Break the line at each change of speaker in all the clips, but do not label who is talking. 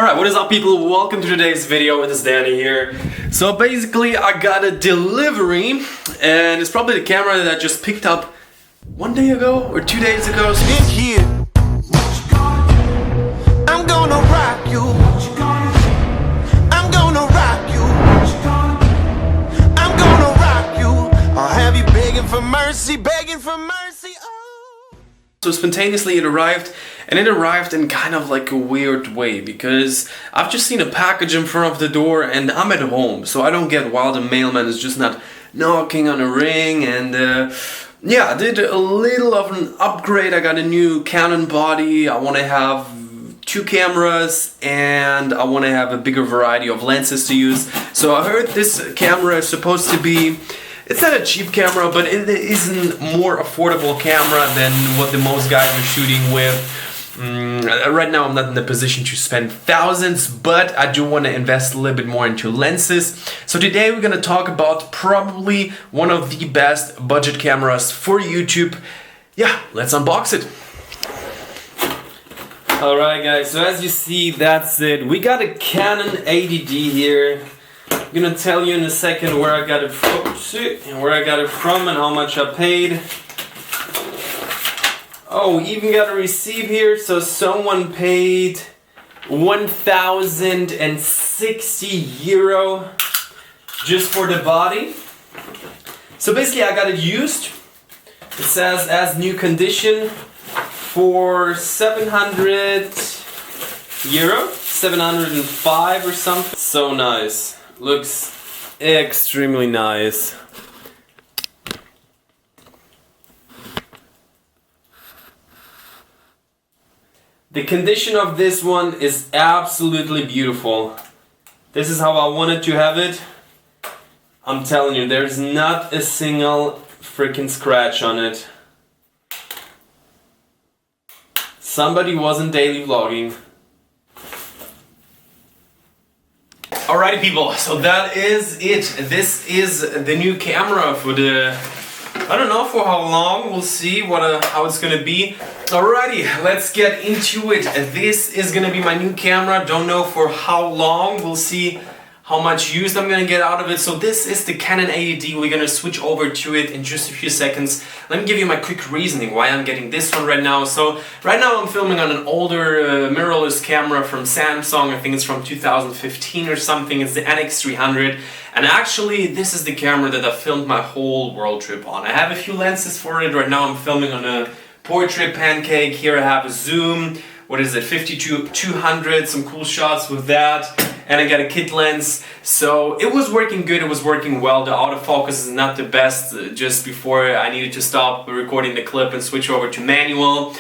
Alright, what is up people? Welcome to today's video. It is Danny here. So basically I got a delivery and it's probably the camera that I just picked up 1 day ago or 2 days ago.
In here, I'm gonna rock you. I'm gonna rock you. I'm gonna rock you. I'll have you begging for mercy, begging for mercy. Oh.
So spontaneously it arrived, and it arrived in kind of like a weird way because I've just seen a package in front of the door and I'm at home, so I don't get why the mailman is just not knocking on a ring. And yeah, I did a little of an upgrade. I got a new Canon body. I want to have 2 cameras and I want to have a bigger variety of lenses to use. So I heard this camera is supposed to be, it's not a cheap camera, but it is a more affordable camera than what the most guys are shooting with. Right now I'm not in the position to spend thousands, but I do want to invest a little bit more into lenses. So today we're going to talk about probably one of the best budget cameras for YouTube. Yeah, let's unbox it. Alright guys, so as you see, that's it. We got a Canon 80D here. I'm gonna tell you in a second where I got it from and how much I paid. Oh, even got a receipt here. So someone paid 1,060 euro just for the body. So basically I got it used. It says as new condition for 700 euro, 705 or something. So nice. Looks extremely nice. The condition of this one is absolutely beautiful. This is how I wanted to have it. I'm telling you, there's not a single freaking scratch on it. Somebody wasn't daily vlogging. Alrighty people, so that is it. This is the new camera for the, I don't know for how long, we'll see how it's gonna be. Alrighty, let's get into it. This is gonna be my new camera. Don't know for how long, we'll see how much use I'm gonna get out of it. So this is the Canon 80D. We're gonna switch over to it in just a few seconds. Let me give you my quick reasoning why I'm getting this one right now. So right now I'm filming on an older mirrorless camera from Samsung. I think it's from 2015 or something. It's the NX300. And actually this is the camera that I filmed my whole world trip on. I have a few lenses for it. Right now I'm filming on a portrait pancake. Here I have a zoom. What is it? 52-200. Some cool shots with that. And I got a kit lens, so it was working good, it was working well. The autofocus is not the best. Just before I needed to stop recording the clip and switch over to manual.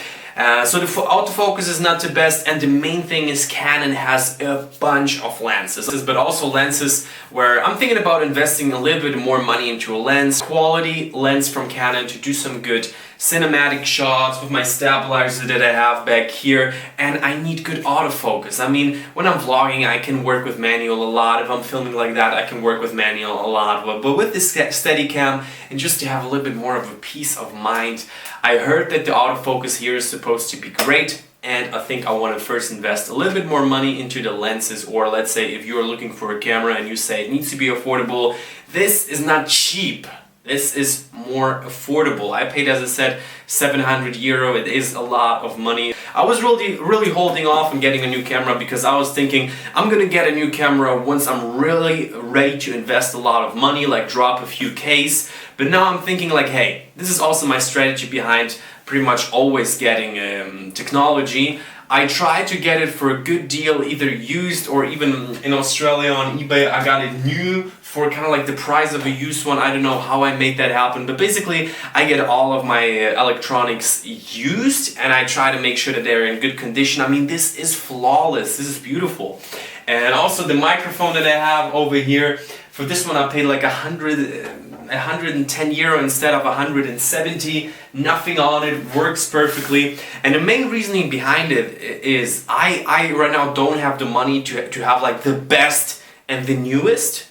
So the autofocus is not the best, and the main thing is Canon has a bunch of lenses, but also lenses where I'm thinking about investing a little bit more money into a lens. Quality lens from Canon to do some good cinematic shots with my stabilizer that I have back here, and I need good autofocus. I mean, when I'm vlogging I can work with manual a lot. If I'm filming like that I can work with manual a lot, but with this Steadicam, and just to have a little bit more of a peace of mind, I heard that the autofocus here is supposed to be great, and I think I want to first invest a little bit more money into the lenses. Or let's say if you're looking for a camera and you say it needs to be affordable, this is not cheap. This is more affordable. I paid, as I said, 700 euro. It is a lot of money. I was really holding off on getting a new camera because I was thinking I'm gonna get a new camera once I'm really ready to invest a lot of money, like drop a few Ks. But now I'm thinking like, hey, this is also my strategy behind pretty much always getting technology. I try to get it for a good deal, either used or even in Australia on eBay I got it new for kind of like the price of a used one. I don't know how I made that happen, but basically I get all of my electronics used and I try to make sure that they're in good condition. I mean, this is flawless, this is beautiful. And also the microphone that I have over here, for this one I paid like 110 euro instead of 170. Nothing on it, works perfectly. And the main reasoning behind it is I right now don't have the money to have like the best and the newest,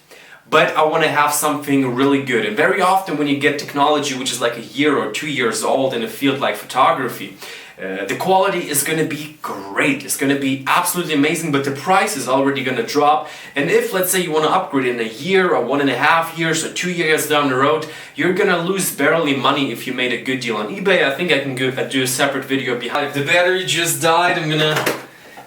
but I want to have something really good. And very often when you get technology which is like a year or 2 years old in a field like photography, The quality is gonna be great, it's gonna be absolutely amazing, but the price is already gonna drop. And if, let's say, you wanna upgrade in a year or 1.5 years or 2 years down the road, you're gonna lose barely money if you made a good deal on eBay. I think I can do a separate video behind. If the battery just died, I'm gonna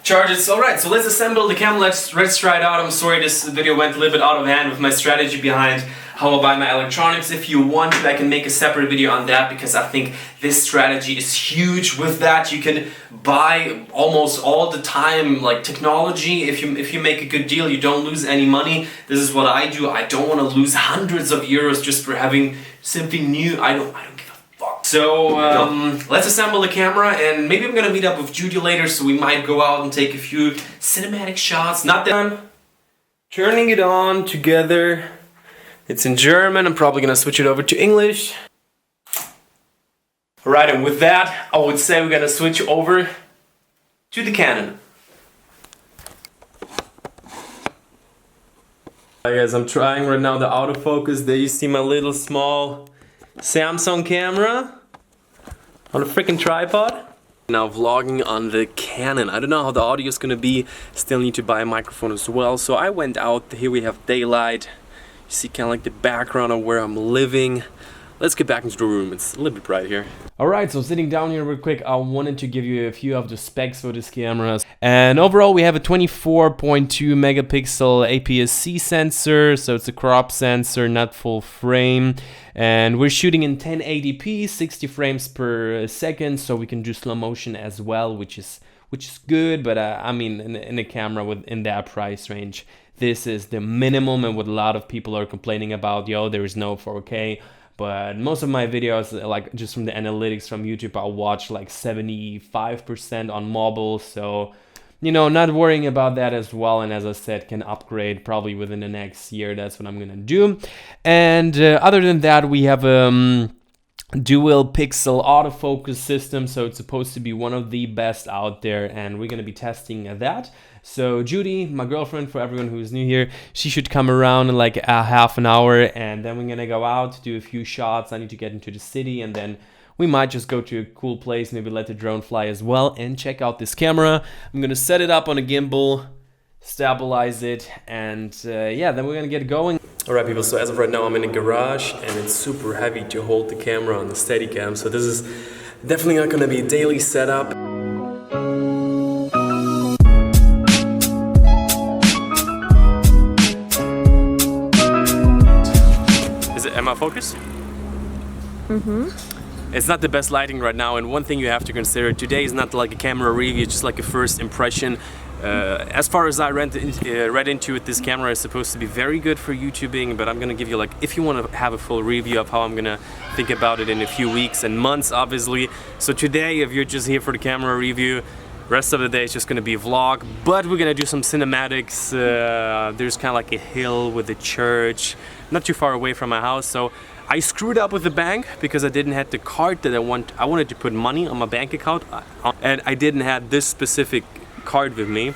charge it. Alright, so let's assemble the camera, let's try it out. I'm sorry this video went a little bit out of hand with my strategy behind how I buy my electronics. If you want, I can make a separate video on that, because I think this strategy is huge. With that, you can buy almost all the time like technology. If you make a good deal, you don't lose any money. This is what I do. I don't want to lose hundreds of euros just for having something new. I don't give a fuck. So let's assemble the camera, and maybe I'm gonna meet up with Judy later, so we might go out and take a few cinematic shots. Not that I'm turning it on together. It's in German. I'm probably gonna switch it over to English. Alright, and with that, I would say we're gonna switch over to the Canon. Hi guys, I'm trying right now the autofocus. There you see my little small Samsung camera on a freaking tripod. Now vlogging on the Canon. I don't know how the audio is gonna be. Still need to buy a microphone as well. So I went out. Here we have daylight. You see kind of like the background of where I'm living. Let's get back into the room. It's a little bit bright here. Alright, so sitting down here real quick, I wanted to give you a few of the specs for this camera. And overall, we have a 24.2 megapixel APS-C sensor, so it's a crop sensor, not full frame. And we're shooting in 1080p, 60 frames per second, so we can do slow motion as well, which is good. But I mean, in a camera within that price range, this is the minimum, and what a lot of people are complaining about, yo, there is no 4K. But most of my videos, like just from the analytics from YouTube, I'll watch like 75% on mobile. So, you know, not worrying about that as well. And as I said, can upgrade probably within the next year. That's what I'm gonna do. And other than that, we have dual pixel autofocus system, so it's supposed to be one of the best out there, and we're gonna be testing that. So Judy, my girlfriend, for everyone who's new here, she should come around in like a half an hour, and then we're gonna go out, do a few shots. I need to get into the city, and then we might just go to a cool place, maybe let the drone fly as well, and check out this camera. I'm gonna set it up on a gimbal, stabilize it, and yeah, then we're gonna get going. Alright people, so as of right now I'm in a garage, and it's super heavy to hold the camera on the Steadicam, so this is definitely not gonna be a daily setup. Is it Emma focus? Mm-hmm. It's not the best lighting right now, and one thing you have to consider, today is not like a camera review, it's just like a first impression. As far as I read into it, this camera is supposed to be very good for YouTubing, but I'm gonna give you, like, if you want to have a full review of how I'm gonna think about it in a few weeks and months, obviously. So today, if you're just here for the camera review, rest of the day is just gonna be a vlog, but we're gonna do some cinematics. There's kind of like a hill with a church, not too far away from my house, so I screwed up with the bank because I didn't have the card that I wanted to put money on my bank account, and I didn't have this specific card with me.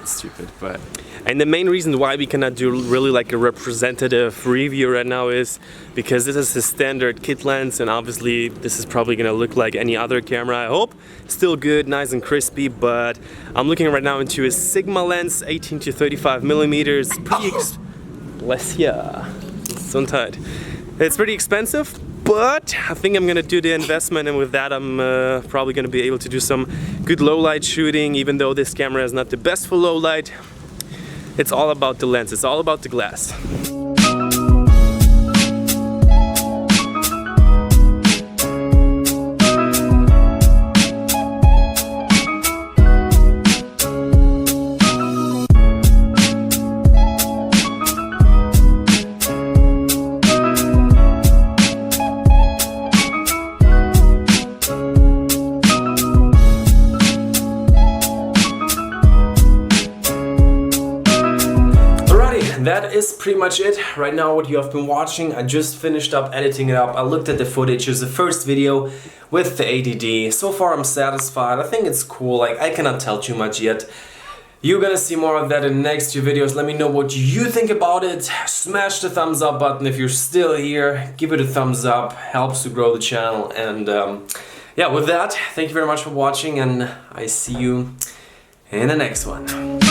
It's stupid, but... And the main reason why we cannot do really like a representative review right now is because this is the standard kit lens, and obviously this is probably gonna look like any other camera, I hope. Still good, nice and crispy, but I'm looking right now into a Sigma lens, 18 to 35 millimeters. Bless ya. It's so tight. It's pretty expensive, but I think I'm gonna do the investment, and with that I'm probably gonna be able to do some good low light shooting, even though this camera is not the best for low light. It's all about the lens, it's all about the glass. That is pretty much it. Right now what you have been watching, I just finished up editing it up. I looked at the footage. It's the first video with the ADD. So far I'm satisfied. I think it's cool. Like, I cannot tell too much yet. You're gonna see more of that in the next two videos. Let me know what you think about it. Smash the thumbs up button if you're still here. Give it a thumbs up. Helps to grow the channel. And yeah, with that, thank you very much for watching, and I see you in the next one.